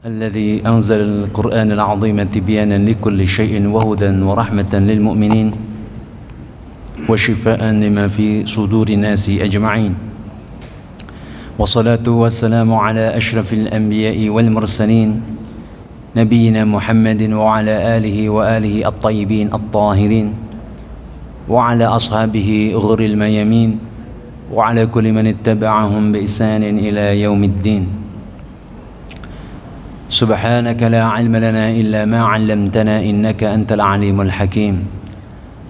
الذي أنزل القرآن العظيم تبيانا لكل شيء وهدى ورحمة للمؤمنين وشفاء لما في صدور الناس أجمعين والصلاة والسلام على أشرف الأنبياء والمرسلين نبينا محمد وعلى آله الطيبين الطاهرين وعلى أصحابه غر الميامين وعلى كل من اتبعهم بإحسان إلى يوم الدين. سبحانك لا علم لنا إلا ما علمتنا إنك أنت العليم الحكيم.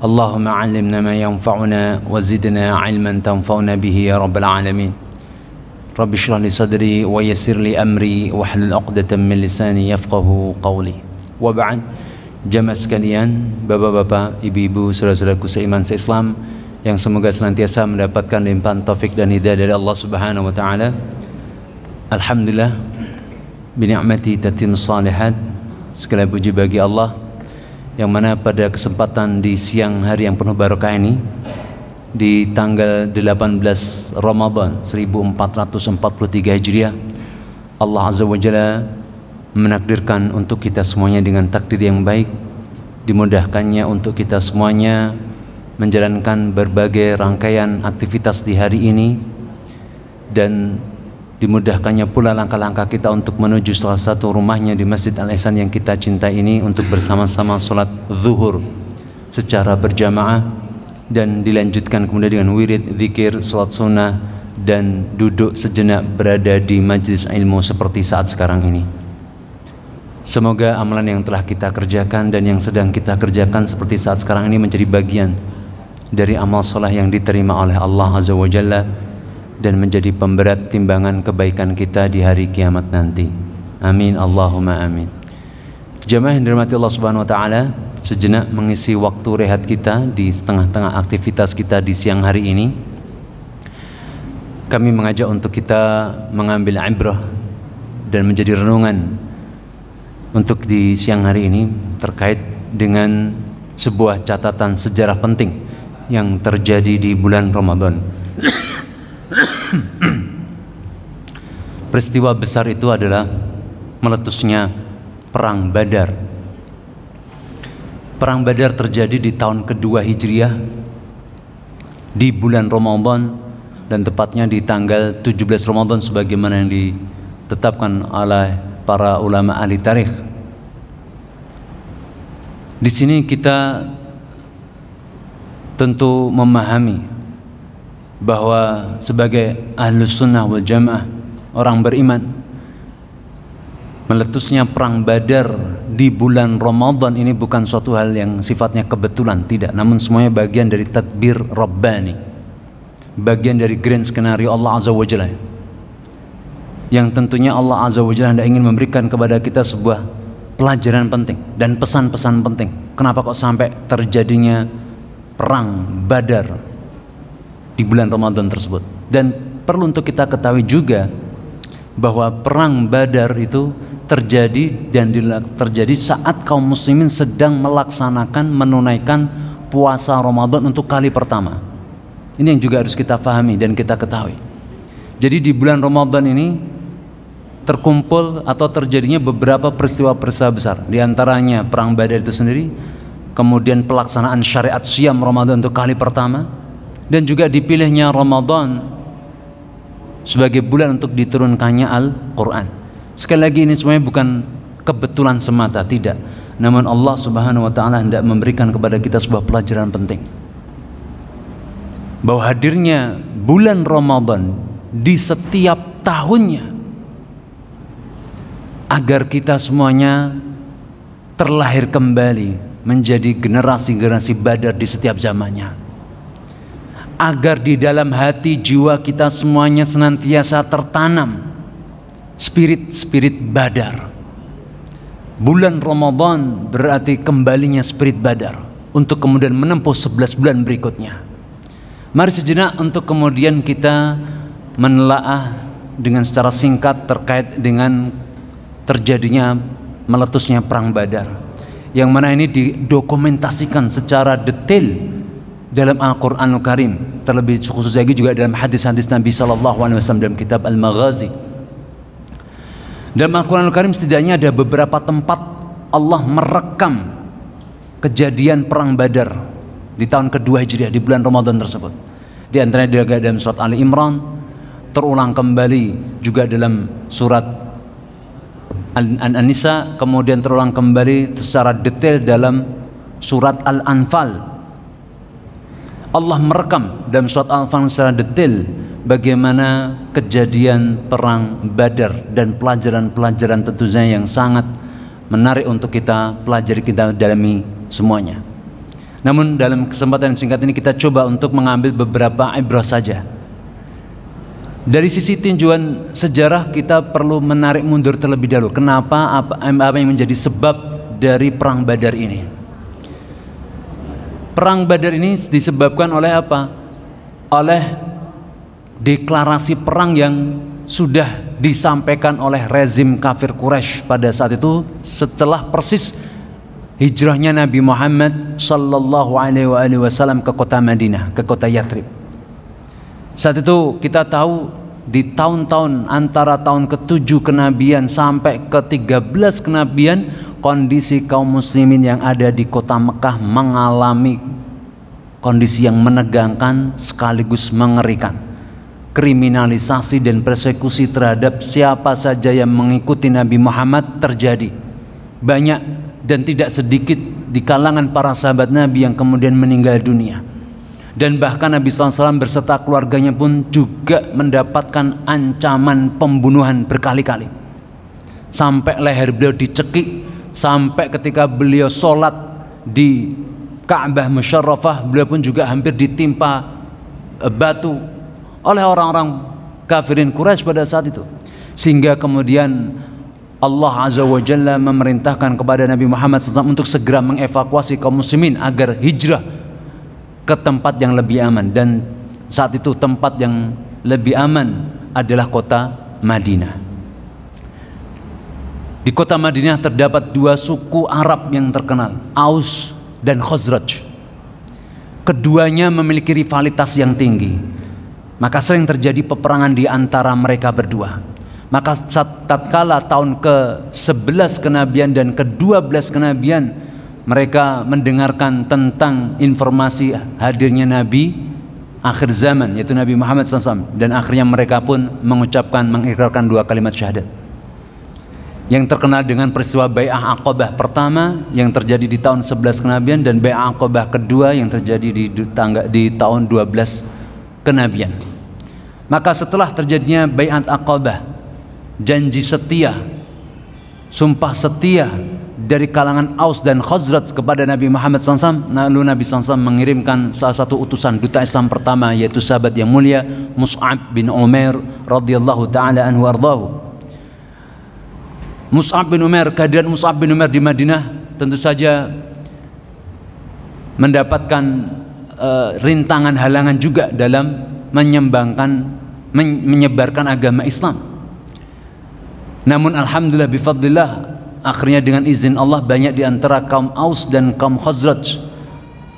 اللهم علمنا ما ينفعنا وزدنا علما تنفعنا به يا رب العالمين. رب اشرح لي صدري ويسر لي أمري واحلل عقدة من لساني يفقهوا قولي. وبعد, jamaah sekalian, bapak-bapak, ibu-ibu, saudara-saudaraku seiman seislam yang semoga senantiasa mendapatkan limpahan taufik dan hidayah dari Allah Subhanahu wa taala. Alhamdulillah, bini'mati tatimmus shalihat. Segala puji bagi Allah yang mana pada kesempatan di siang hari yang penuh barokah ini, di tanggal 18 Ramadan 1443 Hijriah, Allah Azza wa Jalla menakdirkan untuk kita semuanya dengan takdir yang baik, dimudahkannya untuk kita semuanya menjalankan berbagai rangkaian aktivitas di hari ini, dan dimudahkannya pula langkah-langkah kita untuk menuju salah satu rumahnya di Masjid Al-Ihsan yang kita cintai ini untuk bersama-sama sholat zuhur secara berjamaah, dan dilanjutkan kemudian dengan wirid, zikir, sholat sunnah, dan duduk sejenak berada di majlis ilmu seperti saat sekarang ini. Semoga amalan yang telah kita kerjakan dan yang sedang kita kerjakan seperti saat sekarang ini menjadi bagian dari amal soleh yang diterima oleh Allah Azza wa Jalla dan menjadi pemberat timbangan kebaikan kita di hari kiamat nanti. Amin Allahumma amin. Jamaah yang dirahmati Allah Subhanahu wa taala, sejenak mengisi waktu rehat kita di tengah-tengah aktivitas kita di siang hari ini, kami mengajak untuk kita mengambil ibrah dan menjadi renungan untuk di siang hari ini terkait dengan sebuah catatan sejarah penting yang terjadi di bulan Ramadan. Peristiwa besar itu adalah meletusnya Perang Badar. Perang Badar terjadi di tahun kedua Hijriah di bulan Ramadan, dan tepatnya di tanggal 17 Ramadan sebagaimana yang ditetapkan oleh para ulama ahli tarikh. Di sini kita tentu memahami bahwa sebagai ahlus sunnah wal jamaah, orang beriman, meletusnya perang Badar di bulan Ramadan ini bukan suatu hal yang sifatnya kebetulan, tidak, namun semuanya bagian dari tadbir Rabbani, bagian dari grand skenario Allah Azza wa Jalla, yang tentunya Allah Azza wa Jalla hendak ingin memberikan kepada kita sebuah pelajaran penting dan pesan-pesan penting. Kenapa kok sampai terjadinya perang Badar di bulan Ramadan tersebut? Dan perlu untuk kita ketahui juga bahwa perang Badar itu terjadi saat kaum muslimin sedang melaksanakan, menunaikan puasa Ramadan untuk kali pertama. Ini yang juga harus kita pahami dan kita ketahui. Jadi di bulan Ramadan ini terkumpul atau terjadinya beberapa peristiwa-peristiwa besar. Di antaranya perang Badar itu sendiri, kemudian pelaksanaan syariat siam Ramadan untuk kali pertama, dan juga dipilihnya Ramadan sebagai bulan untuk diturunkannya Al-Quran. Sekali lagi, ini semuanya bukan kebetulan semata, tidak, namun Allah Subhanahu wa taala hendak memberikan kepada kita sebuah pelajaran penting, bahwa hadirnya bulan Ramadan di setiap tahunnya agar kita semuanya terlahir kembali menjadi generasi-generasi Badar di setiap zamannya, agar di dalam hati jiwa kita semuanya senantiasa tertanam spirit Badar. Bulan Ramadan berarti kembalinya spirit Badar untuk kemudian menempuh 11 bulan berikutnya. Mari sejenak untuk kemudian kita menelaah dengan secara singkat terkait dengan terjadinya meletusnya perang Badar, yang mana ini didokumentasikan secara detail dalam Al-Quranul Karim, terlebih khusus lagi juga dalam hadis-hadis Nabi SAW dalam kitab Al-Maghazi. Dalam Al-Quranul Karim setidaknya ada beberapa tempat Allah merekam kejadian perang Badar di tahun kedua Hijriah di bulan Ramadan tersebut. Di antaranya dalam surat Ali Imran, terulang kembali juga dalam surat An-Nisa, kemudian terulang kembali secara detail dalam surat Al-Anfal. Allah merekam dalam surat Al-Anfal secara detail bagaimana kejadian perang Badar dan pelajaran-pelajaran tentunya yang sangat menarik untuk kita pelajari, kita dalami semuanya. Namun dalam kesempatan singkat ini kita coba untuk mengambil beberapa ibrah saja. Dari sisi tinjauan sejarah kita perlu menarik mundur terlebih dahulu. Kenapa, apa yang menjadi sebab dari perang Badar ini? Perang Badar ini disebabkan oleh apa? Oleh deklarasi perang yang sudah disampaikan oleh rezim kafir Quraisy pada saat itu setelah persis hijrahnya Nabi Muhammad sallallahu alaihi wasallam ke kota Madinah, ke kota Yathrib. Saat itu kita tahu di tahun-tahun antara tahun ke-7 kenabian sampai ke-13 kenabian, kondisi kaum muslimin yang ada di kota Mekah mengalami kondisi yang menegangkan sekaligus mengerikan. Kriminalisasi dan persekusi terhadap siapa saja yang mengikuti Nabi Muhammad terjadi. Banyak dan tidak sedikit di kalangan para sahabat Nabi yang kemudian meninggal dunia. Dan bahkan Nabi SAW berserta keluarganya pun juga mendapatkan ancaman pembunuhan berkali-kali. Sampai leher beliau dicekik, sampai ketika beliau sholat di Ka'bah Musyarrafah, beliau pun juga hampir ditimpa batu oleh orang-orang kafirin Quraisy pada saat itu. Sehingga kemudian Allah Azza wa Jalla memerintahkan kepada Nabi Muhammad SAW untuk segera mengevakuasi kaum muslimin agar hijrah ke tempat yang lebih aman. Dan saat itu tempat yang lebih aman adalah kota Madinah. Di kota Madinah terdapat dua suku Arab yang terkenal, Aus dan Khazraj. Keduanya memiliki rivalitas yang tinggi, maka sering terjadi peperangan di antara mereka berdua. Maka tatkala tahun ke-11 kenabian dan ke-12 kenabian, mereka mendengarkan tentang informasi hadirnya Nabi akhir zaman, yaitu Nabi Muhammad SAW, dan akhirnya mereka pun mengikrarkan dua kalimat syahadat. Yang terkenal dengan peristiwa Bai'ah Aqabah pertama yang terjadi di tahun 11 kenabian, dan Bai'ah Aqabah kedua yang terjadi di tahun 12 kenabian. Maka setelah terjadinya Bai'at Aqabah, janji setia, sumpah setia dari kalangan Aus dan Khazraj kepada Nabi Muhammad SAW, lalu Nabi SAW mengirimkan salah satu utusan duta Islam pertama, yaitu sahabat yang mulia Mus'ab bin Umair radhiyallahu taala anhu ardahu. Mus'ab bin Umair, kehadiran Mus'ab bin Umair di Madinah tentu saja mendapatkan rintangan halangan juga dalam menyebarkan agama Islam. Namun alhamdulillah bifadlillah, akhirnya dengan izin Allah banyak di antara kaum Aus dan kaum Khazraj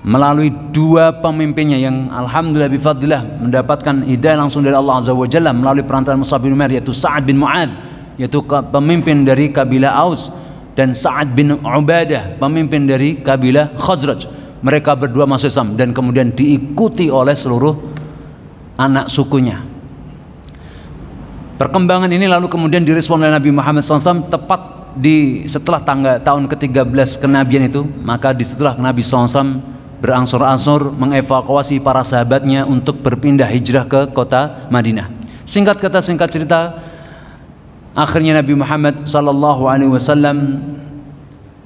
melalui dua pemimpinnya yang alhamdulillah bifadlillah mendapatkan hidayah langsung dari Allah Azza wa Jalla melalui perantaraan Mus'ab bin Umair, yaitu Sa'ad bin Mu'adz, yaitu pemimpin dari kabilah Aus, dan Sa'ad bin Ubadah, pemimpin dari kabilah Khazraj. Mereka berdua masuk Islam dan kemudian diikuti oleh seluruh anak sukunya. Perkembangan ini lalu kemudian direspon oleh Nabi Muhammad SAW tepat setelah tahun ke-13 kenabian itu. Maka disitulah Nabi SAW berangsur-angsur mengevakuasi para sahabatnya untuk berpindah hijrah ke kota Madinah. Singkat kata singkat cerita, akhirnya Nabi Muhammad SAW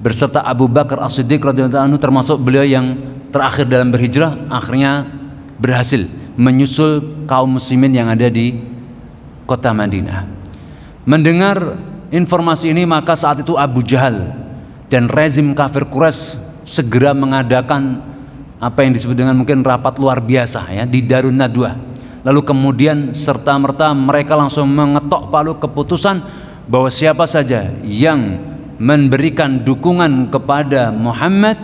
berserta Abu Bakar As-Siddiq radhiyallahu anhu, termasuk beliau yang terakhir dalam berhijrah, akhirnya berhasil menyusul kaum muslimin yang ada di kota Madinah. Mendengar informasi ini, maka saat itu Abu Jahal dan rezim kafir Quraisy segera mengadakan apa yang disebut dengan mungkin rapat luar biasa ya di Darun Nadwah. Lalu kemudian serta-merta mereka langsung mengetok palu keputusan bahwa siapa saja yang memberikan dukungan kepada Muhammad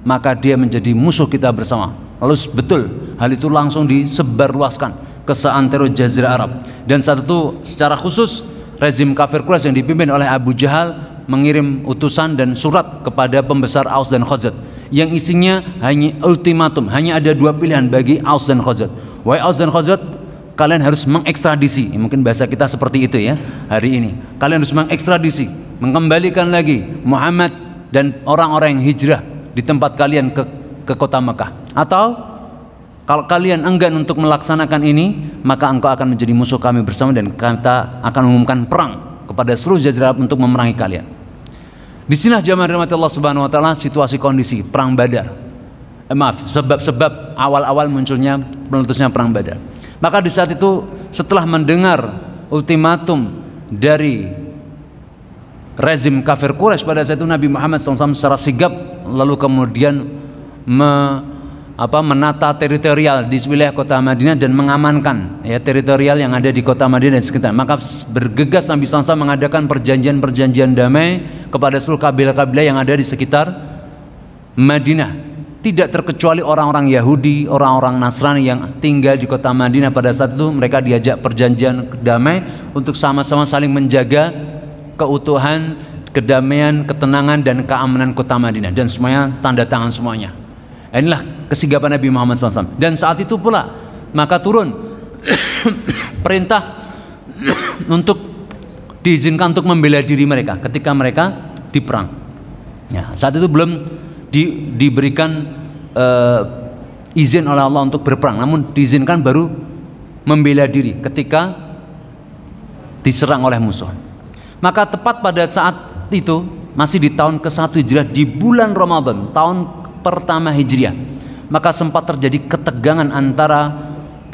maka dia menjadi musuh kita bersama. Lalu betul hal itu langsung disebarluaskan ke seantero Jazirah Arab. Dan saat itu secara khusus rezim kafir Quraisy yang dipimpin oleh Abu Jahal mengirim utusan dan surat kepada pembesar Aus dan Khazraj yang isinya hanya ultimatum, hanya ada dua pilihan bagi Aus dan Khazraj. Wahai Aus dan Khazraj, kalian harus mengekstradisi, mungkin bahasa kita seperti itu ya hari ini. Kalian harus mengekstradisi, mengembalikan lagi Muhammad dan orang-orang yang hijrah di tempat kalian ke kota Mekah. Atau kalau kalian enggan untuk melaksanakan ini, maka engkau akan menjadi musuh kami bersama dan kita akan mengumumkan perang kepada seluruh jazirah Arab untuk memerangi kalian. Disinilah jamaah rahmati Allah Subhanahu wa taala situasi kondisi perang Badar. Sebab-sebab awal-awal munculnya meletusnya perang Badar. Maka di saat itu setelah mendengar ultimatum dari rezim kafir Quraisy pada saat itu, Nabi Muhammad SAW secara sigap lalu kemudian menata teritorial di wilayah kota Madinah dan mengamankan ya teritorial yang ada di kota Madinah dan sekitar. Maka bergegas Nabi SAW mengadakan perjanjian-perjanjian damai kepada seluruh kabilah-kabilah yang ada di sekitar Madinah. Tidak terkecuali orang-orang Yahudi, orang-orang Nasrani yang tinggal di kota Madinah pada saat itu, mereka diajak perjanjian damai untuk sama-sama saling menjaga keutuhan, kedamaian, ketenangan dan keamanan kota Madinah, dan semuanya tanda tangan semuanya. Inilah kesigapan Nabi Muhammad SAW. Dan saat itu pula maka turun perintah untuk diizinkan untuk membela diri mereka ketika mereka diperang. Ya, saat itu belum diberikan izin oleh Allah untuk berperang, namun diizinkan baru membela diri ketika diserang oleh musuh. Maka tepat pada saat itu masih di tahun ke-1 Hijriah, di bulan Ramadan tahun pertama Hijriah, maka sempat terjadi ketegangan antara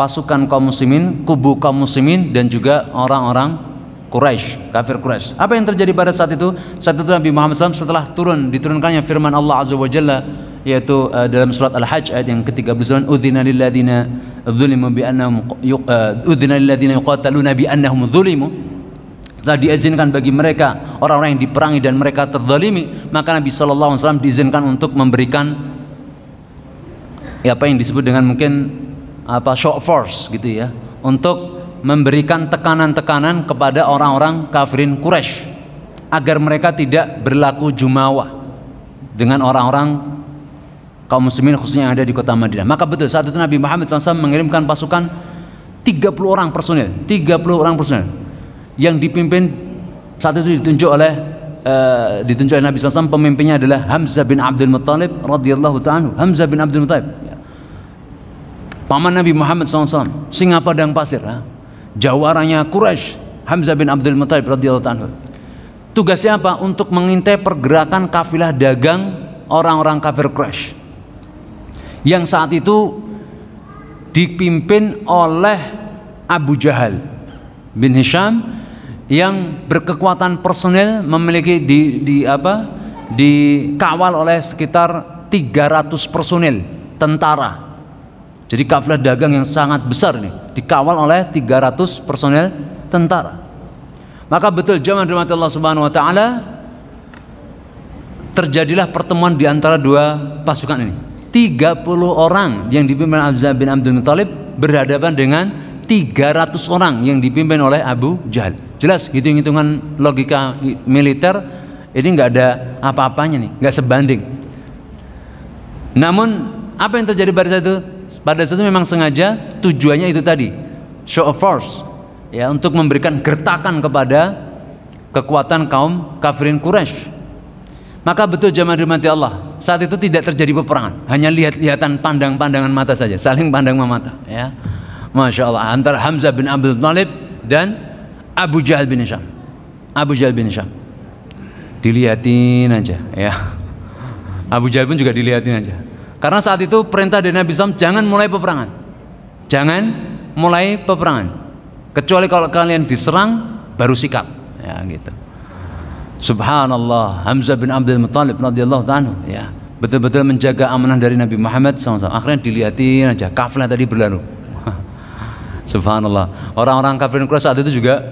pasukan kaum muslimin, kubu kaum muslimin dan juga orang-orang Quraisy, kafir Quraisy. Apa yang terjadi pada saat itu? Saat itu Nabi Muhammad SAW setelah diturunkannya firman Allah Azza wa Jalla, yaitu dalam surat Al-Hajj ayat yang ke-39, udzina lil ladzina dzulimu bi annahum udzina lil ladzina yuqataluna bi annahum dzulimu. Telah diizinkan bagi mereka orang-orang yang diperangi dan mereka terzalimi, maka Nabi sallallahu alaihi wasallam diizinkan untuk memberikan apa yang disebut dengan mungkin show of force gitu ya, untuk memberikan tekanan-tekanan kepada orang-orang kafirin Quraisy agar mereka tidak berlaku jumawah dengan orang-orang kaum muslimin khususnya yang ada di kota Madinah. Maka betul saat itu Nabi Muhammad SAW mengirimkan pasukan 30 orang personil yang dipimpin saat itu ditunjuk oleh Nabi SAW. Pemimpinnya adalah Hamzah bin Abdul Muttalib radhiyallahu ta'ala. Hamzah bin Abdul Muttalib ya, paman Nabi Muhammad SAW, singa padang pasir ya, jawaranya Quraisy, Hamzah bin Abdul Muttalib radhiyallahu ta'ala. Tugasnya apa? Untuk mengintai pergerakan kafilah dagang orang-orang kafir Quraisy yang saat itu dipimpin oleh Abu Jahal bin Hisham yang berkekuatan personil, memiliki dikawal oleh sekitar 300 personil tentara. Jadi kafilah dagang yang sangat besar ini dikawal oleh 300 personil tentara. Maka betul jamaah rahmati Allah Subhanahu wa taala, terjadilah pertemuan di antara dua pasukan ini. 30 orang yang dipimpin Hamzah bin Abdul Muttalib berhadapan dengan 300 orang yang dipimpin oleh Abu Jahal. Jelas hitung-hitungan logika militer ini nggak ada apa-apanya nih, nggak sebanding. Namun apa yang terjadi pada saat itu? Pada saat itu memang sengaja tujuannya itu tadi, show of force ya, untuk memberikan gertakan kepada kekuatan kaum kafirin Quraisy. Maka betul jamaah dirahmati Allah, saat itu tidak terjadi peperangan, hanya lihat-lihatan, pandang-pandangan mata saja, saling pandang mata ya. Masya Allah, antara Hamzah bin Abdul Muttalib dan Abu Jahal bin Hisham. Abu Jahal bin Hisham dilihatin aja ya, Abu Jahal pun juga dilihatin aja. Karena saat itu perintah dari Nabi SAW, jangan mulai peperangan, jangan mulai peperangan, kecuali kalau kalian diserang baru sikap ya gitu. Subhanallah, Hamzah bin Abdul Muttalib radhiyallahu ta'ala ya, betul-betul menjaga amanah dari Nabi Muhammad SAW. Akhirnya dilihatin aja, kafilah tadi berlalu. Subhanallah, orang-orang kafirin Quraisy saat itu juga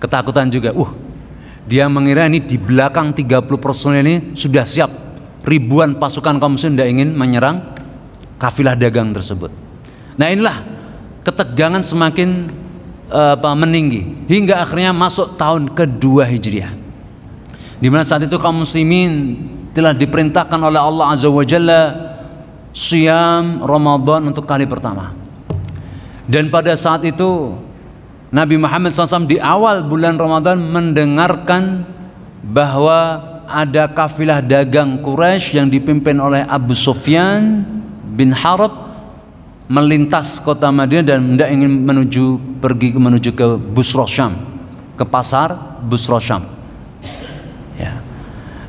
ketakutan juga. Dia mengira ini di belakang 30 personil ini sudah siap, ribuan pasukan kaum muslimin tidak ingin menyerang kafilah dagang tersebut. Nah inilah ketegangan semakin meninggi hingga akhirnya masuk tahun kedua Hijriah, di mana saat itu kaum muslimin telah diperintahkan oleh Allah Azza wa Jalla Siyam Ramadan untuk kali pertama. Dan pada saat itu Nabi Muhammad SAW di awal bulan Ramadan mendengarkan bahwa ada kafilah dagang Quraisy yang dipimpin oleh Abu Sufyan bin Harb melintas kota Madinah dan hendak ingin menuju ke Busra Syam, ke pasar Busra Syam. Ya.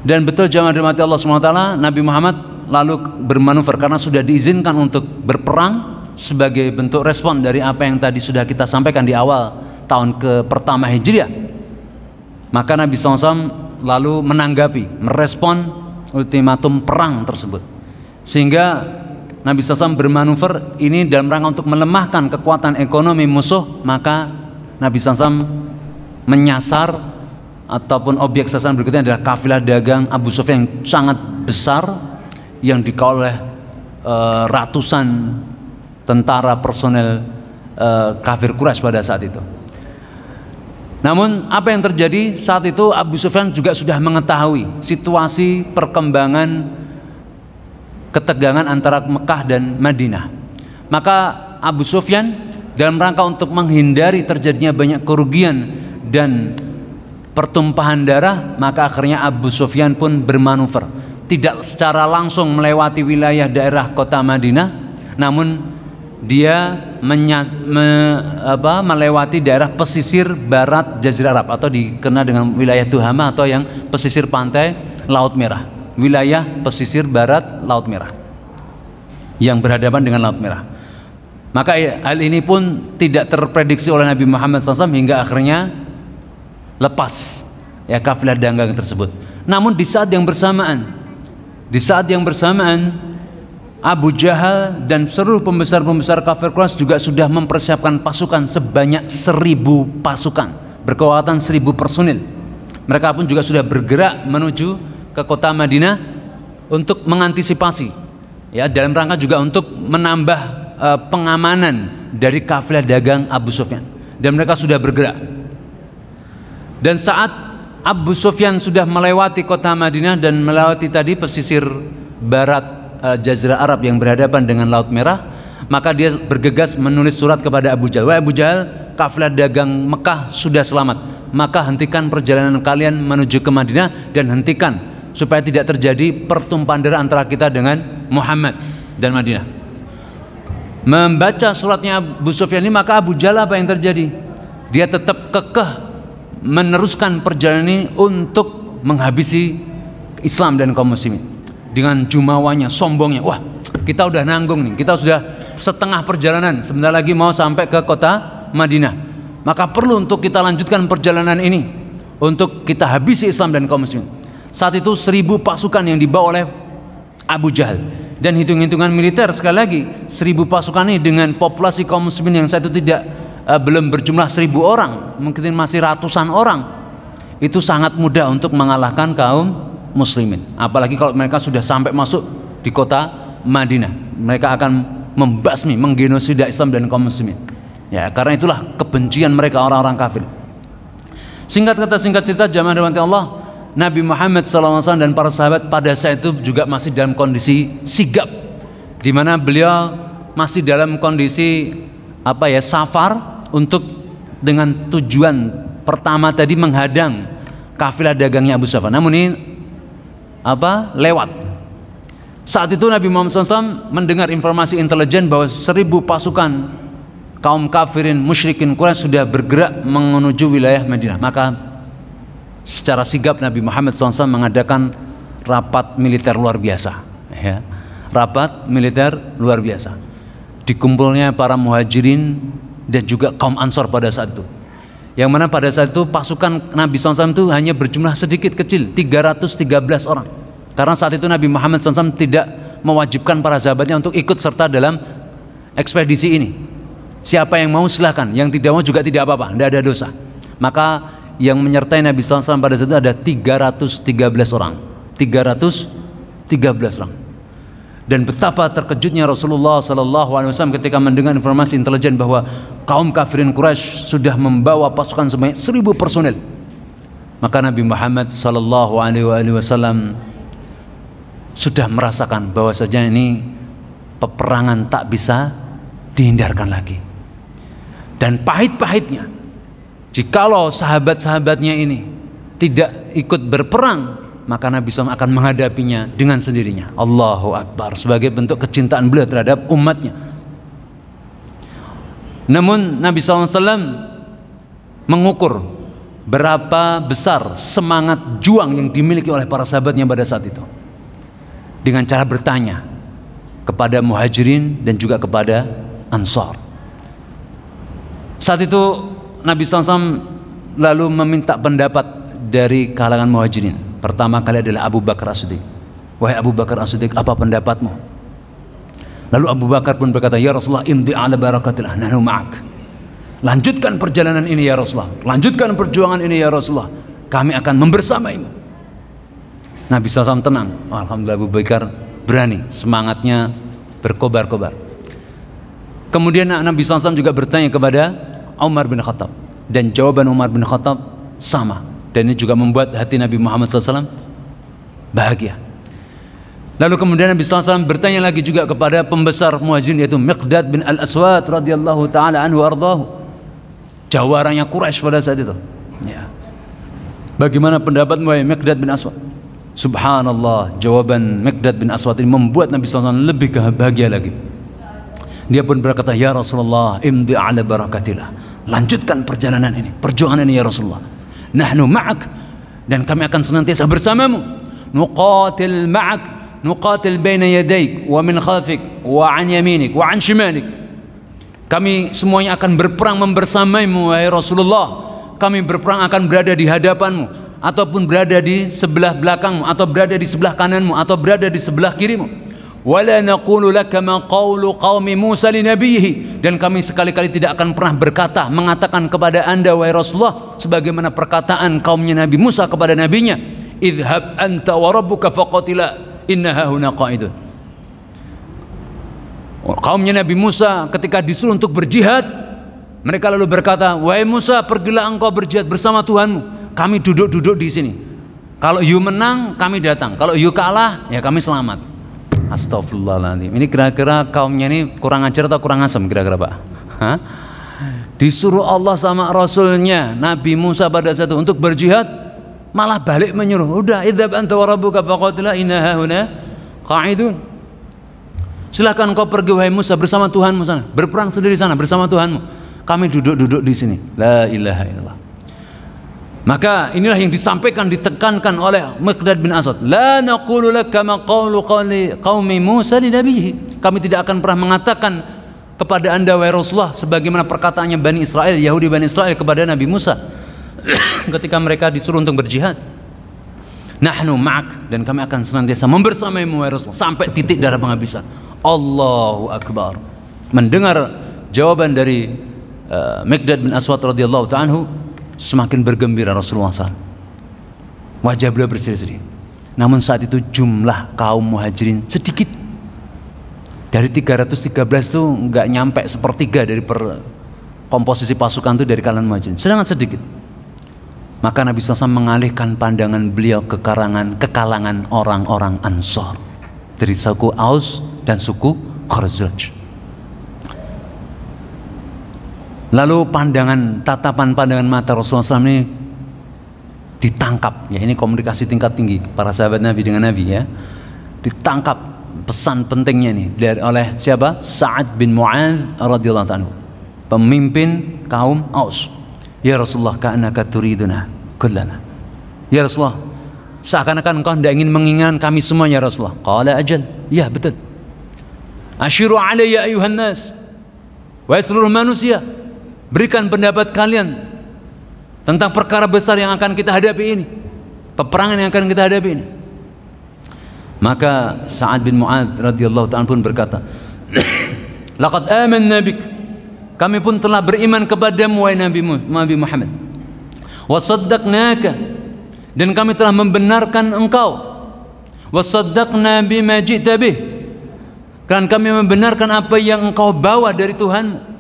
Dan betul jamaah dirahmati Allah SWT, Nabi Muhammad lalu bermanuver karena sudah diizinkan untuk berperang sebagai bentuk respon dari apa yang tadi sudah kita sampaikan di awal tahun pertama Hijriah. Maka Nabi SAW lalu menanggapi, merespon ultimatum perang tersebut, sehingga Nabi SAW bermanuver ini dalam rangka untuk melemahkan kekuatan ekonomi musuh. Maka Nabi SAW menyasar ataupun objek sasaran berikutnya adalah kafilah dagang Abu Sufyan yang sangat besar yang dikawal oleh ratusan tentara personel kafir Quraisy pada saat itu. Namun apa yang terjadi saat itu, Abu Sufyan juga sudah mengetahui situasi perkembangan ketegangan antara Mekah dan Madinah. Maka Abu Sufyan dalam rangka untuk menghindari terjadinya banyak kerugian dan pertumpahan darah, maka akhirnya Abu Sufyan pun bermanuver, tidak secara langsung melewati wilayah daerah kota Madinah, namun dia melewati daerah pesisir barat Jazirah Arab atau dikenal dengan wilayah Tuhama atau yang pesisir pantai Laut Merah, wilayah pesisir barat Laut Merah yang berhadapan dengan Laut Merah. Maka hal ini pun tidak terprediksi oleh Nabi Muhammad SAW hingga akhirnya lepas ya kafilah dagang tersebut. Namun di saat yang bersamaan Abu Jahal dan seluruh pembesar-pembesar kafir Quraisy juga sudah mempersiapkan pasukan sebanyak 1000 pasukan berkekuatan 1000 personil. Mereka pun juga sudah bergerak menuju ke kota Madinah untuk mengantisipasi ya, dalam rangka juga untuk menambah pengamanan dari kafilah dagang Abu Sufyan, dan mereka sudah bergerak. Dan saat Abu Sufyan sudah melewati kota Madinah dan melewati tadi pesisir barat Jazirah Arab yang berhadapan dengan Laut Merah, maka dia bergegas menulis surat kepada Abu Jahal. Wahai Abu Jahal, kafilah dagang Mekah sudah selamat, maka hentikan perjalanan kalian menuju ke Madinah dan hentikan supaya tidak terjadi pertumpahan darah antara kita dengan Muhammad dan Madinah. Membaca suratnya Abu Sufyan ini, maka Abu Jahal apa yang terjadi? Dia tetap kekeh meneruskan perjalanan ini untuk menghabisi Islam dan kaum muslimin dengan jumawanya, sombongnya. Wah, kita udah nanggung nih, kita sudah setengah perjalanan, sebentar lagi mau sampai ke kota Madinah, maka perlu untuk kita lanjutkan perjalanan ini untuk kita habisi Islam dan kaum muslimin. Saat itu 1000 pasukan yang dibawa oleh Abu Jahal, dan hitung-hitungan militer sekali lagi 1000 pasukan ini dengan populasi kaum muslimin yang saat itu belum berjumlah 1000 orang, mungkin masih ratusan orang, itu sangat mudah untuk mengalahkan kaum muslimin. Apalagi kalau mereka sudah sampai masuk di kota Madinah, mereka akan membasmi, menggenosida Islam dan kaum muslimin. Ya, karena itulah kebencian mereka orang-orang kafir. Singkat kata singkat cerita, jamaah dirahmati Allah, Nabi Muhammad SAW dan para sahabat pada saat itu juga masih dalam kondisi sigap, di mana beliau masih dalam kondisi safar untuk dengan tujuan pertama tadi menghadang kafilah dagangnya Abu Sufyan. Namun ini lewat. Saat itu Nabi Muhammad SAW mendengar informasi intelijen bahwa 1000 pasukan kaum kafirin musyrikin Quraisy sudah bergerak menuju wilayah Madinah. Maka secara sigap Nabi Muhammad SAW mengadakan rapat militer luar biasa, ya. Rapat militer luar biasa. Dikumpulnya para muhajirin dan juga kaum ansor pada saat itu. Yang mana pada saat itu pasukan Nabi SAW itu hanya berjumlah sedikit kecil, 313 orang. Karena saat itu Nabi Muhammad SAW tidak mewajibkan para sahabatnya untuk ikut serta dalam ekspedisi ini. Siapa yang mau silahkan, yang tidak mau juga tidak apa-apa, tidak ada dosa. Maka yang menyertai Nabi SAW pada saat itu ada 313 orang. 313 orang. Dan betapa terkejutnya Rasulullah SAW ketika mendengar informasi intelijen bahwa kaum kafirin Quraisy sudah membawa pasukan sebanyak 1000 personel. Maka Nabi Muhammad sallallahu alaihi wasallam sudah merasakan bahwa saja ini peperangan tak bisa dihindarkan lagi. Dan pahit-pahitnya, jikalau sahabat-sahabatnya ini tidak ikut berperang, maka Nabi SAW akan menghadapinya dengan sendirinya. Allahu Akbar, sebagai bentuk kecintaan beliau terhadap umatnya. Namun Nabi SAW mengukur berapa besar semangat juang yang dimiliki oleh para sahabatnya pada saat itu, dengan cara bertanya kepada muhajirin dan juga kepada ansar. Saat itu Nabi SAW lalu meminta pendapat dari kalangan muhajirin. Pertama kali adalah Abu Bakar As-Siddiq. Wahai Abu Bakar As-Siddiq, apa pendapatmu? Lalu Abu Bakar pun berkata, ya Rasulullah, imdi ala barakatillah, nahnu ma'ak. Lanjutkan perjalanan ini ya Rasulullah, lanjutkan perjuangan ini ya Rasulullah, kami akan membersamaimu. Nabi SAW tenang. Alhamdulillah, Abu Bakar berani, semangatnya berkobar-kobar. Kemudian Nabi SAW juga bertanya kepada Umar bin Khattab, dan jawaban Umar bin Khattab sama, dan ini juga membuat hati Nabi Muhammad SAW bahagia. Lalu kemudian Nabi SAW bertanya lagi juga kepada pembesar muhajirin, yaitu Miqdad bin Al-Aswad radhiyallahu ta'ala anhu ardahu, jawaranya Quraisy pada saat itu. Ya. Bagaimana pendapatmu wahai Miqdad bin Aswad? Subhanallah, jawaban Miqdad bin Aswad ini membuat Nabi SAW lebih bahagia lagi. Dia pun berkata, ya Rasulullah, imdi ala barakatillah, lanjutkan perjalanan ini, perjuangan ini ya Rasulullah. Nahnu ma'ak, dan kami akan senantiasa bersamamu. Nuqatil ma'ak, nuqatil baina yadaik wa min khalfik wa an yaminik wa an shimalik. Kami semuanya akan berperang membersamaimu wahai Rasulullah. Kami berperang akan berada di hadapanmu, ataupun berada di sebelah belakangmu, atau berada di sebelah kananmu, atau berada di sebelah kirimu. Wala naqulu laka ma qawlu qaumi Musa li nabiyhi, dan kami sekali-kali tidak akan pernah berkata, mengatakan kepada anda wahai Rasulullah sebagaimana perkataan kaumnya Nabi Musa kepada nabinya, idhab anta wa rabbuka faqatila innaha huna qa'idun. Kaumnya Nabi Musa ketika disuruh untuk berjihad, mereka lalu berkata, wahai Musa, pergilah engkau berjihad bersama Tuhanmu, kami duduk-duduk di sini. Kalau you menang, kami datang. Kalau you kalah, ya kami selamat. Astagfirullahaladzim. Ini kira-kira kaumnya ini kurang ajar atau kurang asem kira-kira Pak? Hah? Disuruh Allah sama Rasulnya Nabi Musa pada saat itu untuk berjihad, malah balik menyuruh, udah idhab anta wa rabbuka faqatila innaha huna qa'idun. Silahkan kau pergi wahai Musa bersama Tuhanmu sana, berperang sendiri sana bersama Tuhanmu, kami duduk-duduk di sini. La ilaha illallah. Maka inilah yang disampaikan, ditekankan oleh Miqdad bin Aswad. La naqulu laka ma qawlu qaumi Musa li nabiyhi. Kami tidak akan pernah mengatakan kepada anda wahai Rasulullah sebagaimana perkataannya Bani Israel, Yahudi Bani Israel kepada Nabi Musa ketika mereka disuruh untuk berjihad. Nahnu ma'ak, dan kami akan senantiasa membersamaimu wahai Rasulullah sampai titik darah penghabisan. Allahu Akbar. Mendengar jawaban dari Miqdad bin Aswad radhiyallahu ta'ala anhu, semakin bergembira Rasulullah SAW. Wajah beliau berseri-seri. Namun saat itu jumlah kaum muhajirin sedikit. Dari 313 itu nggak nyampe sepertiga dari komposisi pasukan itu dari kalangan muhajirin, sangat sedikit. Maka Nabi SAW mengalihkan pandangan beliau ke kalangan orang-orang Ansar dari suku Aus dan suku Khazraj. Lalu tatapan pandangan mata Rasulullah SAW ini ditangkap, ya ini komunikasi tingkat tinggi para sahabat Nabi dengan Nabi ya. Ditangkap pesan pentingnya nih oleh siapa? Sa'ad bin Mu'adz radhiyallahu anhu, pemimpin kaum Aus. Ya Rasulullah, ka'annaka turiduna kullana. Ya Rasulullah, seakan-akan engkau tidak ingin menginginkan kami semua ya Rasulullah. Qala ajal, ya betul. Asyiru alayya ayuhan nas, wahai seluruh manusia, berikan pendapat kalian tentang perkara besar yang akan kita hadapi ini, peperangan yang akan kita hadapi ini. Maka Sa'ad bin Mu'adz radhiyallahu ta'ala pun berkata, laqad amanna bik, kami pun telah beriman kepadamu wahai Nabi Muhammad, wa saddaqnaka, dan kami telah membenarkan engkau, wa saddaqna bima ji'ta bih, dan kami membenarkan apa yang engkau bawa dari Tuhanmu.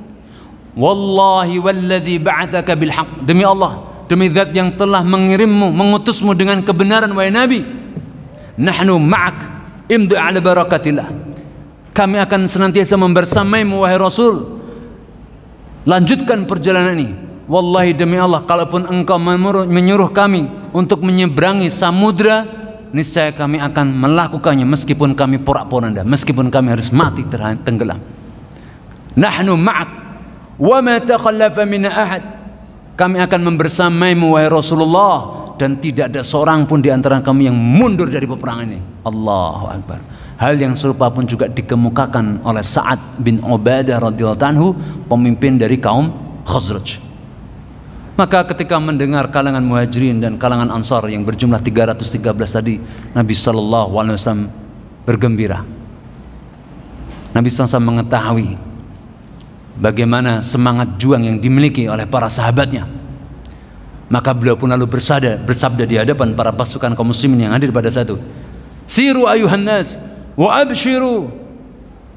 Wallahi walladzi ba'atsaka bil haqq, demi Allah, demi zat yang telah mengirimmu, mengutusmu dengan kebenaran wahai Nabi, nahnu ma'ak imdi ala barakatillah, kami akan senantiasa membersamaimu wahai Rasul, lanjutkan perjalanan ini. Wallahi demi Allah, kalaupun engkau menyuruh kami untuk menyeberangi samudra, niscaya kami akan melakukannya meskipun kami porak-poranda, meskipun kami harus mati tenggelam. Nahnu ma'ak wa ma takhallafa min ahad, kami akan membersamaimu wahai Rasulullah, dan tidak ada seorang pun di antara kami yang mundur dari peperangan ini. Allahu Akbar. Hal yang serupa pun juga dikemukakan oleh Sa'ad bin Ubadah radhiyallahu anhu, pemimpin dari kaum Khazraj. Maka ketika mendengar kalangan Muhajirin dan kalangan Ansar yang berjumlah 313 tadi, Nabi sallallahu alaihi wasallam bergembira. Nabi SAW mengetahui bagaimana semangat juang yang dimiliki oleh para sahabatnya. Maka beliau pun lalu bersabda di hadapan para pasukan kaum muslimin yang hadir pada saat itu, siru ayuhan nas wa abshiru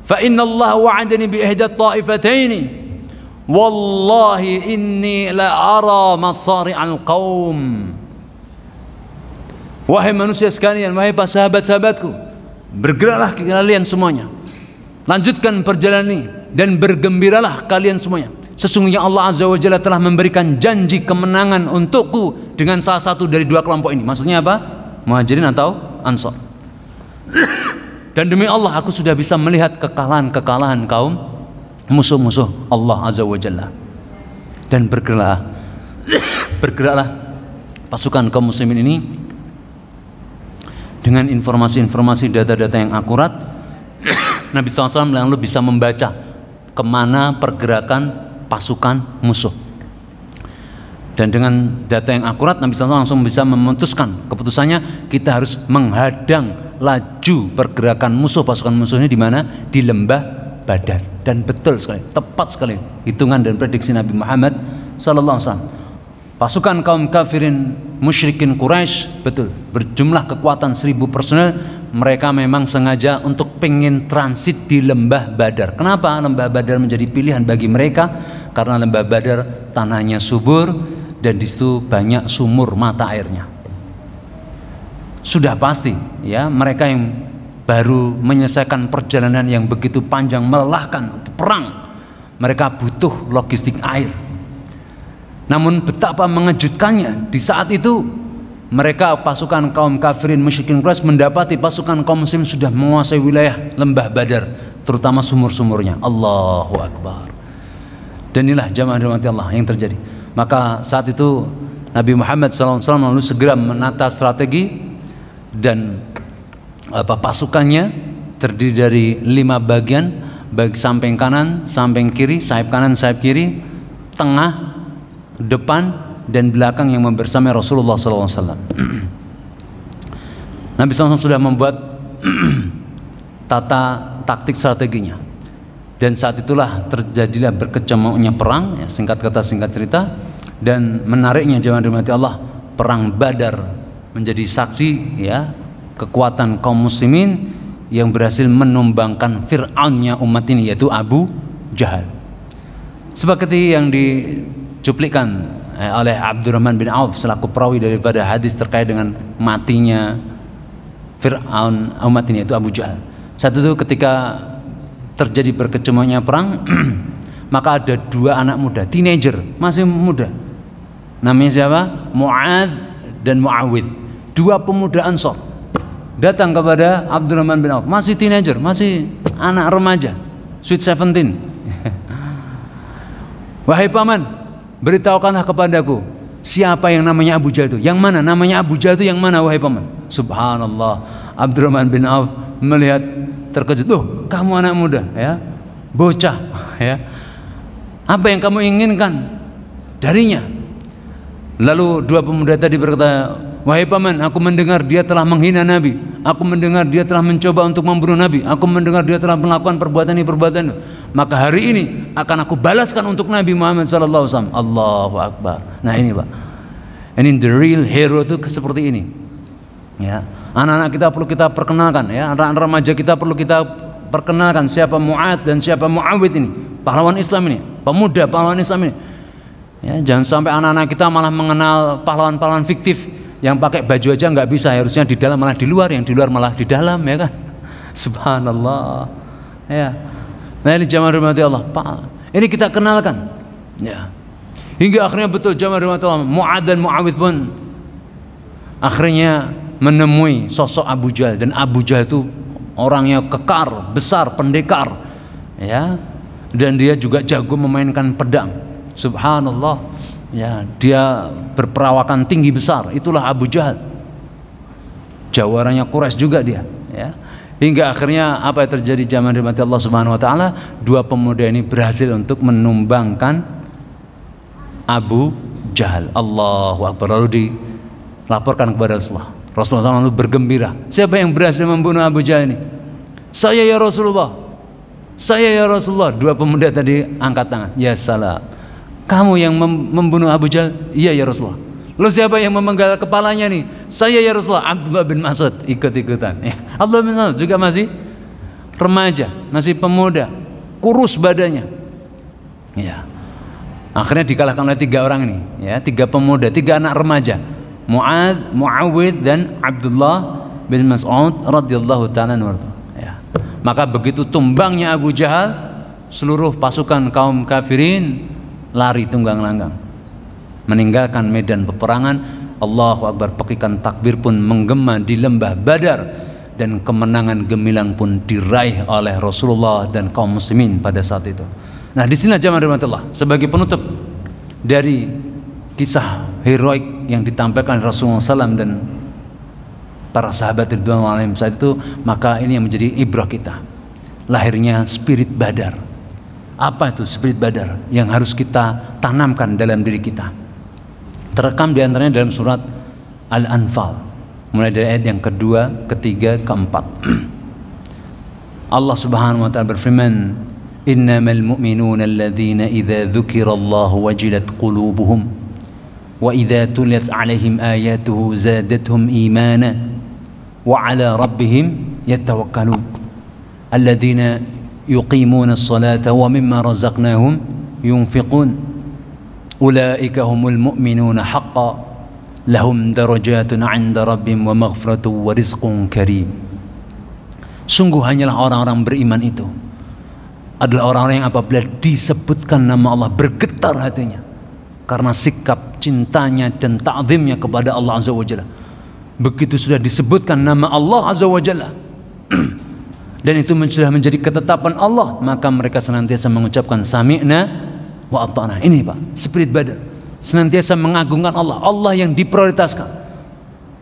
fa inna Allah wa'adani bi ihda ta'ifataini wallahi inni la ara masari'al qaum. Wahai manusia sekalian, wahai para sahabat-sahabatku, bergeraklah kalian semuanya, lanjutkan perjalanan ini dan bergembiralah kalian semuanya. Sesungguhnya Allah Azza wa Jalla telah memberikan janji kemenangan untukku dengan salah satu dari dua kelompok ini. Maksudnya apa? Muhajirin atau Ansar. Dan demi Allah, aku sudah bisa melihat kekalahan kaum musuh-musuh Allah Azza wa Jalla. Dan bergeraklah pasukan kaum muslimin ini dengan informasi-informasi, data-data yang akurat. Nabi SAW lalu bisa membaca kemana pergerakan pasukan musuh, dan dengan data yang akurat Nabi SAW langsung bisa memutuskan, keputusannya kita harus menghadang laju pergerakan musuh, pasukan musuh ini di mana? Di lembah Badar. Dan betul sekali, tepat sekali hitungan dan prediksi Nabi Muhammad SAW. Pasukan kaum kafirin musyrikin Quraisy, betul, berjumlah kekuatan 1000 personel. Mereka memang sengaja untuk pengen transit di lembah Badar. Kenapa lembah Badar menjadi pilihan bagi mereka? Karena lembah Badar tanahnya subur dan di situ banyak sumur mata airnya. Sudah pasti ya, mereka yang baru menyelesaikan perjalanan yang begitu panjang, melelahkan, perang, mereka butuh logistik air. Namun betapa mengejutkannya, di saat itu mereka, pasukan kaum kafirin musyrikin Quraisy, mendapati pasukan kaum muslim sudah menguasai wilayah lembah Badar, terutama sumur-sumurnya. Allahu Akbar. Dan inilah jamaah dirahmati Allah yang terjadi. Maka saat itu Nabi Muhammad SAW lalu segera menata strategi, dan pasukannya terdiri dari 5 bagian, baik samping kanan, samping kiri, sayap kanan, sayap kiri, tengah, depan, dan belakang yang membersamai Rasulullah SAW. Nabi SAW sudah membuat tata taktik strateginya, dan saat itulah terjadilah berkecamuknya perang, ya, singkat kata singkat cerita. Dan menariknya jemaah dirahmati Allah, perang Badar menjadi saksi ya kekuatan kaum muslimin yang berhasil menumbangkan Fir'aunnya umat ini, yaitu Abu Jahal. Seperti yang dicuplikan oleh Abdurrahman bin Auf selaku perawi daripada hadis terkait dengan matinya Fir'aun umat ini, yaitu Abu Jahal. Saat itu ketika terjadi berkecamuknya perang maka ada 2 anak muda, teenager, masih muda, namanya siapa? Mu'adz dan Mu'awidh, 2 pemuda Ansor, datang kepada Abdurrahman bin Auf, masih teenager, masih anak remaja, sweet 17. Wahai paman, beritahukanlah kepadaku siapa yang namanya Abu Jahal itu. Yang mana? Namanya Abu Jahal itu yang mana wahai paman? Subhanallah, Abdurrahman bin Auf melihat terkejut. Loh, kamu anak muda ya, bocah ya, apa yang kamu inginkan darinya? Lalu 2 pemuda tadi berkata, wahai paman, aku mendengar dia telah menghina Nabi, aku mendengar dia telah mencoba untuk membunuh Nabi, aku mendengar dia telah melakukan perbuatan ini, perbuatan itu. Maka hari ini akan aku balaskan untuk Nabi Muhammad SAW. Allahu Akbar. Nah ini Pak, ini the real hero itu seperti ini ya. Anak-anak kita perlu kita perkenalkan ya, anak-anak remaja kita perlu kita perkenalkan siapa Mu'adz dan siapa Mu'awidz ini, pahlawan Islam ini, pemuda pahlawan Islam ini. Ya, jangan sampai anak-anak kita malah mengenal pahlawan-pahlawan fiktif yang pakai baju aja nggak bisa, harusnya di dalam malah di luar, yang di luar malah di dalam, ya kan? Subhanallah. Ya. Nah, ini jamaah rahmati Allah. Ini kita kenalkan. Ya. Hingga akhirnya betul jamaah rahmati Allah, Mu'adz dan Mu'awidz pun akhirnya menemui sosok Abu Jahal, dan Abu Jahal itu orangnya kekar, besar, pendekar, ya, dan dia juga jago memainkan pedang. Subhanallah, ya, dia berperawakan tinggi besar. Itulah Abu Jahal, jawaranya Quraisy juga dia, ya. Hingga akhirnya apa yang terjadi zaman dirahmati Allah Subhanahu Wa Taala, dua pemuda ini berhasil untuk menumbangkan Abu Jahal. Allahu Akbar. Lalu dilaporkan kepada Rasulullah. Rasulullah SAW bergembira. Siapa yang berhasil membunuh Abu Jahal ini? Saya ya Rasulullah. Saya ya Rasulullah. Dua pemuda tadi angkat tangan. Ya salam. Kamu yang membunuh Abu Jahal? Iya ya Rasulullah. Lalu siapa yang memenggal kepalanya nih? Saya ya Rasulullah. Abdullah bin Mas'ud ikut-ikutan. Ya. Abdullah bin Mas'ud juga masih remaja, masih pemuda, kurus badannya. Ya. Akhirnya dikalahkan oleh tiga orang ini, ya, tiga pemuda, tiga anak remaja. Mu'adz, Mu'awidz dan Abdullah bin Mas'ud radhiyallahu ta'ala anhu. Ya. Maka begitu tumbangnya Abu Jahal, seluruh pasukan kaum kafirin lari tunggang langgang, meninggalkan medan peperangan. Allahu Akbar, pekikan takbir pun menggema di lembah Badar, dan kemenangan gemilang pun diraih oleh Rasulullah dan kaum muslimin pada saat itu. Nah, di sini jamaah rahmatullah, sebagai penutup dari kisah heroik yang ditampilkan Rasulullah SAW dan para sahabat ridwanullah alaihim saat itu, maka ini yang menjadi ibrah kita, lahirnya spirit Badar. Apa itu spirit Badar yang harus kita tanamkan dalam diri kita? Terekam di antaranya dalam surat Al-Anfal, mulai dari ayat yang kedua, ketiga, keempat. Allah Subhanahu wa taala berfirman, "Innamal mu'minuna alladzina idza dzukirallahu wajilat qulubuhum wa idza tuliyat 'alaihim ayatuhu zadatuhum imana wa 'ala rabbihim yatawakkalun alladzina yuqimuna as-salata wa mimma razaqnahum yunfiqun ulaika humul mu'minuna haqqan lahum darajatun 'inda rabbihim wa maghfiratun wa rizqun karim." Sungguh hanyalah orang-orang beriman itu adalah orang-orang yang apabila disebutkan nama Allah bergetar hatinya karena sikap cintanya dan ta'zimnya kepada Allah Azza wa Jalla. Begitu sudah disebutkan nama Allah Azza wa Jalla dan itu sudah menjadi ketetapan Allah, maka mereka senantiasa mengucapkan sami'na wa ata'na. Ini Pak, spirit Badar, senantiasa mengagungkan Allah, Allah yang diprioritaskan.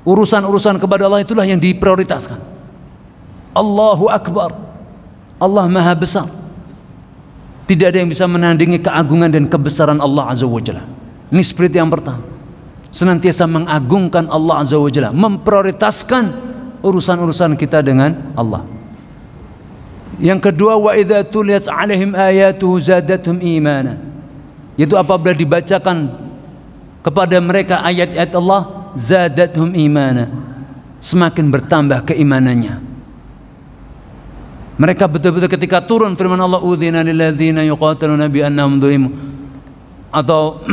Urusan-urusan kepada Allah itulah yang diprioritaskan. Allahu Akbar, Allah Maha Besar. Tidak ada yang bisa menandingi keagungan dan kebesaran Allah Azza wa Jalla. Ini spirit yang pertama, senantiasa mengagungkan Allah Azza wa Jalla, memprioritaskan urusan-urusan kita dengan Allah. Yang kedua, wa idza tuliyat 'alaihim ayatuhu zadatuhum imana, yaitu apabila dibacakan kepada mereka ayat-ayat Allah, zadatuhum imana, semakin bertambah keimanannya. Mereka betul-betul ketika turun firman Allah, udzina lil ladzina yuqatiluna bi annahum dhulimu, atau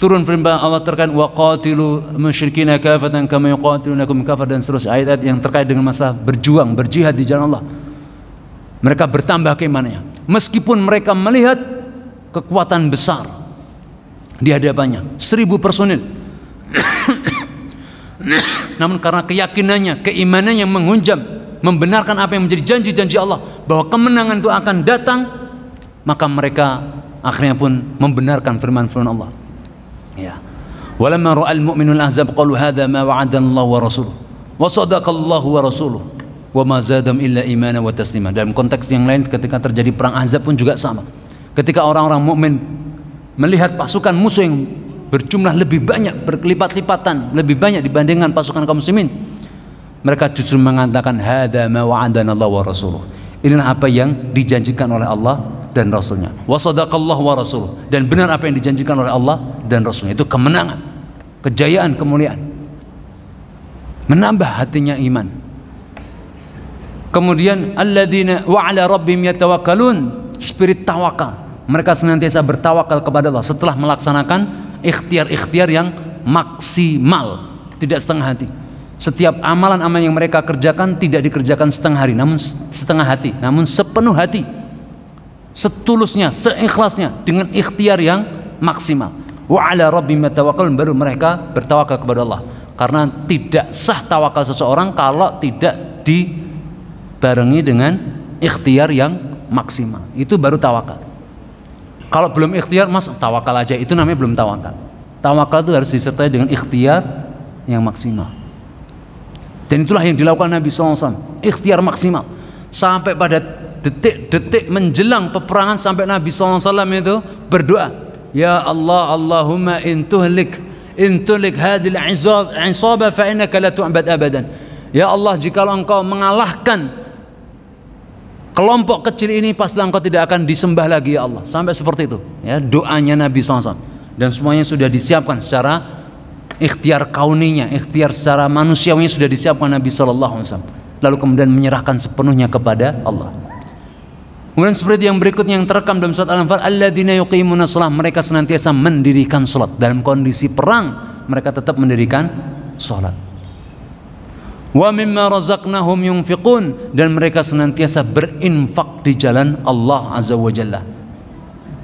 turun firman Allah terkait wa qatilu musyrikina kafatan kama yuqatilunakum kafatan, dan seterusnya ayat-ayat yang terkait dengan masalah berjuang, berjihad di jalan Allah. Mereka bertambah keimanannya meskipun mereka melihat kekuatan besar di hadapannya, 1000 personil. Namun karena keyakinannya, keimanannya yang menghunjam, membenarkan apa yang menjadi janji-janji Allah bahwa kemenangan itu akan datang, maka mereka akhirnya pun membenarkan firman-firman Allah. Ya. Walamma ra'al mu'minul ahzab qalu hadza ma wa'adana Allah wa rasuluhu wa sadaqallahu wa rasuluhu wa ma zadam illa imana wa taslima. Dalam konteks yang lain, ketika terjadi perang Ahzab pun juga sama. Ketika orang-orang mukmin melihat pasukan musuh yang berjumlah lebih banyak, berkelipat-lipatan lebih banyak dibandingkan pasukan kaum muslimin, mereka justru mengatakan hadza ma wa'adana Allah wa rasuluh. Inilah apa yang dijanjikan oleh Allah dan Rasulnya. Wa sadaqallahu wa rasuluh, dan benar apa yang dijanjikan oleh Allah dan Rasulnya. Itu kemenangan, kejayaan, kemuliaan. Menambah hatinya iman. Kemudian alladzina wa 'ala rabbihim yatawakkalun, spirit tawakal. Mereka senantiasa bertawakal kepada Allah setelah melaksanakan ikhtiar-ikhtiar yang maksimal, tidak setengah hati. Setiap amalan-amalan yang mereka kerjakan tidak dikerjakan setengah hari, namun setengah hati, namun sepenuh hati, setulusnya, seikhlasnya, dengan ikhtiar yang maksimal. Wa 'ala rabbihim yatawakkalun, baru mereka bertawakal kepada Allah. Karena tidak sah tawakal seseorang kalau tidak dibarengi dengan ikhtiar yang maksimal. Itu baru tawakal. Kalau belum ikhtiar, mas tawakal aja, itu namanya belum tawakal. Tawakal itu harus disertai dengan ikhtiar yang maksimal. Dan itulah yang dilakukan Nabi SAW, ikhtiar maksimal. Sampai pada detik-detik menjelang peperangan, sampai Nabi SAW itu berdoa, ya Allah, Allahumma intuhlik hadil isabah fa innaka la tu'bad abadan. Ya Allah, jikalau engkau mengalahkan kelompok kecil ini, pasti engkau tidak akan disembah lagi ya Allah. Sampai seperti itu ya doanya Nabi SAW. Dan semuanya sudah disiapkan secara ikhtiar kauninya, ikhtiar secara manusiawinya sudah disiapkan Nabi SAW. Lalu kemudian menyerahkan sepenuhnya kepada Allah. Kemudian seperti yang berikutnya yang terekam dalam surat Al-Anfal, alladzina yuqimuna shalah, mereka senantiasa mendirikan salat. Dalam kondisi perang mereka tetap mendirikan salat. Wa mimma razaqnahum yunfiqun, dan mereka senantiasa berinfak di jalan Allah Azza wa Jalla,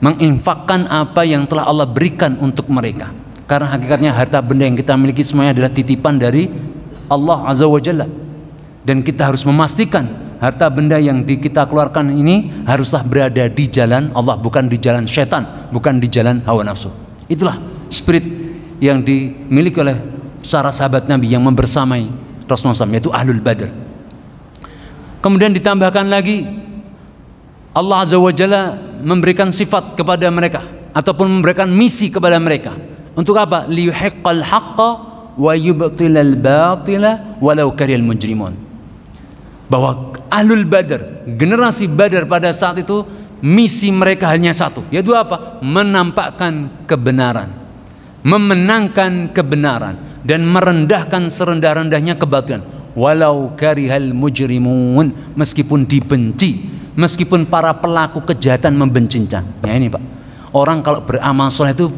menginfakkan apa yang telah Allah berikan untuk mereka. Karena hakikatnya harta benda yang kita miliki semuanya adalah titipan dari Allah Azza wa Jalla, dan kita harus memastikan harta benda yang kita keluarkan ini haruslah berada di jalan Allah, bukan di jalan syaitan, bukan di jalan hawa nafsu. Itulah spirit yang dimiliki oleh para sahabat Nabi yang membersamai Rasulullah SAW, yaitu Ahlul Badr. Kemudian ditambahkan lagi, Allah Azza wa Jalla memberikan sifat kepada mereka ataupun memberikan misi kepada mereka. Untuk apa? Liyuhiqqal haqqa wa yubtilal batila walau karihal mujrimun. Bahwa Ahlul Badr, generasi Badar pada saat itu, misi mereka hanya satu, yaitu apa? Menampakkan kebenaran, memenangkan kebenaran, dan merendahkan serendah-rendahnya kebatilan. Walau karihal mujrimun, meskipun dibenci, meskipun para pelaku kejahatan membencinya. Ya ini Pak, orang kalau beramal soleh itu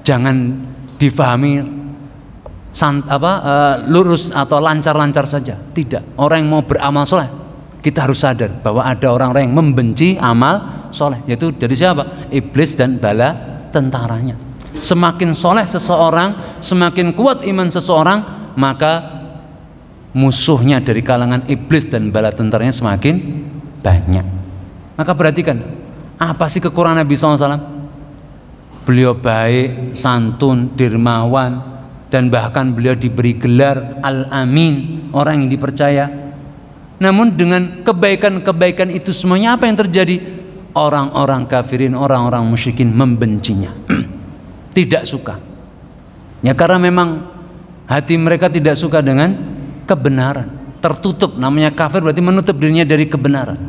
jangan difahami lurus atau lancar-lancar saja. Tidak. Orang yang mau beramal soleh, kita harus sadar bahwa ada orang-orang yang membenci amal soleh, yaitu dari siapa? Iblis dan bala tentaranya. Semakin soleh seseorang, semakin kuat iman seseorang, maka musuhnya dari kalangan iblis dan bala tentaranya semakin banyak. Maka perhatikan, apa sih kekurangan Nabi SAW? Beliau baik, santun, dermawan, dan bahkan beliau diberi gelar Al-Amin, orang yang dipercaya. Namun dengan kebaikan-kebaikan itu semuanya, apa yang terjadi? Orang-orang kafirin, orang-orang musyrikin membencinya. Tidak suka. Ya karena memang hati mereka tidak suka dengan kebenaran. Tertutup, namanya kafir berarti menutup dirinya dari kebenaran.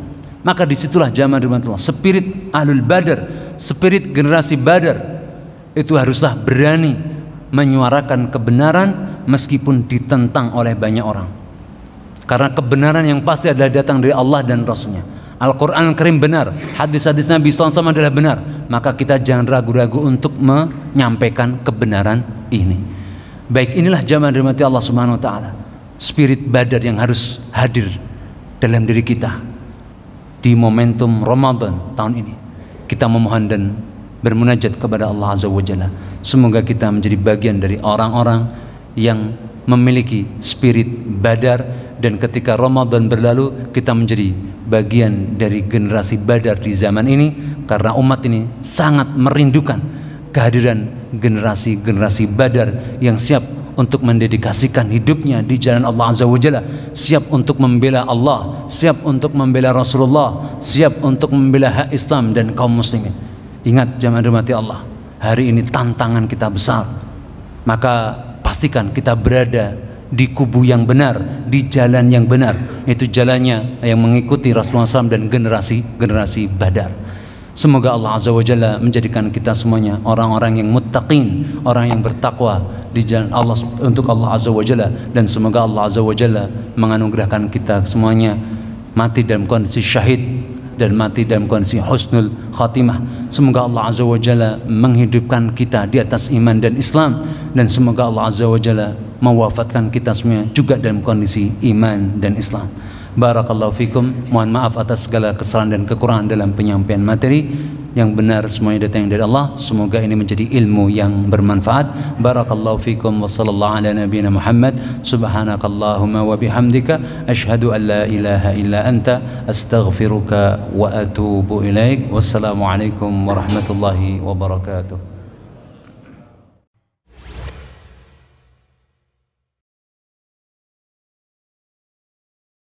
Maka disitulah jamaah rahmatullah, spirit Ahlul Badar, spirit generasi Badar itu haruslah berani menyuarakan kebenaran meskipun ditentang oleh banyak orang. Karena kebenaran yang pasti adalah datang dari Allah dan Rasulnya. Al-Quran Al-Karim benar, hadis-hadis Nabi SAW adalah benar. Maka kita jangan ragu-ragu untuk menyampaikan kebenaran ini. Baik, inilah jamaah dirahmati Allah Subhanahu wa Ta'ala, spirit Badar yang harus hadir dalam diri kita di momentum Ramadan tahun ini. Kita memohon dan bermunajat kepada Allah Azza wa Jalla, semoga kita menjadi bagian dari orang-orang yang memiliki spirit Badar, dan ketika Ramadan berlalu kita menjadi bagian dari generasi Badar di zaman ini, karena umat ini sangat merindukan kehadiran generasi-generasi Badar yang siap untuk mendedikasikan hidupnya di jalan Allah Azza wa Jalla, siap untuk membela Allah, siap untuk membela Rasulullah, siap untuk membela hak Islam dan kaum muslimin. Ingat jamaah dirahmati Allah, hari ini tantangan kita besar. Maka pastikan kita berada di kubu yang benar, di jalan yang benar, itu jalannya yang mengikuti Rasulullah SAW dan generasi Badar. Semoga Allah Azza wa Jalla menjadikan kita semuanya orang-orang yang muttaqin, orang yang bertakwa di jalan Allah, untuk Allah Azza wa Jalla, dan semoga Allah Azza wa Jalla menganugerahkan kita semuanya mati dalam kondisi syahid dan mati dalam kondisi husnul khatimah. Semoga Allah Azza wa Jalla menghidupkan kita di atas iman dan Islam, dan semoga Allah Azza wa Jalla mewafatkan kita semua juga dalam kondisi iman dan Islam. Barakallahu fikum. Mohon maaf atas segala kesalahan dan kekurangan dalam penyampaian materi. Yang benar semuanya datang dari Allah. Semoga ini menjadi ilmu yang bermanfaat. Barakallahu fikum wa sallallahu ala nabiyyina Muhammad. Subhanakallahumma wa bihamdika asyhadu an la ilaha illa anta astaghfiruka wa atubu ilaik. Wassalamualaikum warahmatullahi wabarakatuh.